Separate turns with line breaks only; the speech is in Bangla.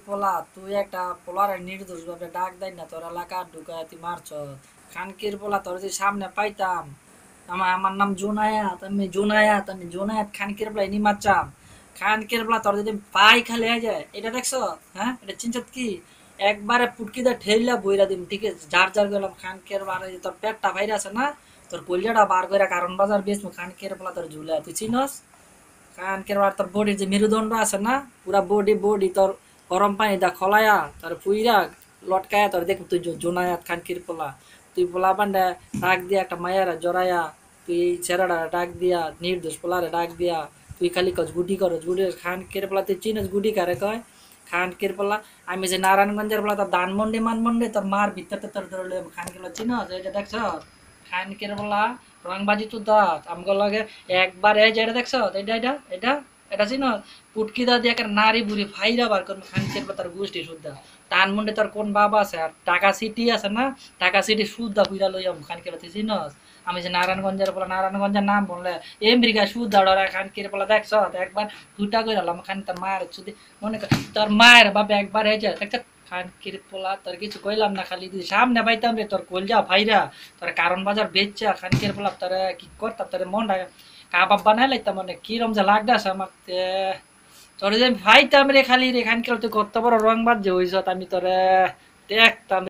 পোলা তুই একটা পোলার নির্দোষ ভাবে ডাক দেয় না তোর এলাকা ঢুকায় তুই মারছ খানকির পোলা তোর যদি সামনে পাইতাম আমার নাম জুনায়াত খানকির পোলা ইনি মারছাম খানকির পোলা তোর যদি পাই খালি হয়ে যায় এটা দেখছ হ্যাঁ এটা চিনছত কি একবারে পুটকি দা ঠেললা বইরা দিম ঠিক আছে যার যার গেলাম খানকের বারে তোর পেটটা বাইরে আছে না তোর কলিজাটা বার করে কারণ বাজার বেশ খানকের পোলা তোর ঝুলে তুই চিনস কানকের বার তোর বডির যে মেরুদণ্ড আছে না পুরা বডি বডি তোর গরম পানি দা খলায়া তোর পুইরা লটকায়া তোর দেখ তুই জোনায়াত খানকির পোলা তুই পোলা পান্ডা ডাক দিয়া একটা মায়ারা জড়ায়া তুই ছেড়াটা ডাক দিয়া নির্দোষ পোলারে ডাক দিয়া তুই খালি কস গুটি করস গুটি খানকের পোলা তুই চিনস গুটি কারে কয় খানকের পোলা আমি যে নারায়ণগঞ্জের পোলা তোর ধানমন্ডি মানমন্ডি তোর মার ভিতরতে তোর ধরলে খানকের পোলা চিনস এটা দেখছ খানকের পোলা রংবাজি তো দাঁত আমগো লাগে একবার এই যে এটা দেখছ এটা এটা এটা এটা চিন পুটকি দা দিয়ে একটা নারী বুড়ি ফাইরা বার করবো খানকের পর তার গোষ্ঠী শুদ্ধা ধানমন্ডি তোর কোন বাবা আছে আর টাকা সিটি আছে না টাকা সিটি শুদ্ধা পুইরা লইয়া খানকের পর চিনস আমি যে নারায়ণগঞ্জের বলা নারায়ণগঞ্জের নাম বললে আমেরিকা শুদ্ধা ডরা খানকের বলা দেখছ একবার দুটা করে হলাম খান তার মায়ের যদি মনে কর তোর মায়ের বাবা একবার হয়ে যায় দেখছ খানকির পোলা তোর কিছু কইলাম না খালি তুই সামনে পাইতাম রে তোর কলজা ভাইরা তোর কারণ বাজার বেচছে খানকির পোলা তোর কি করতাম তোর মনটা কাবাব বানাই লাইতাম মানে কিরম যে লাগদাস আমার তোর যে ভাইতাম রে খালি রে খানকির তুই কত বড় রং বাজ যে হইছ আমি তোরে দেখতাম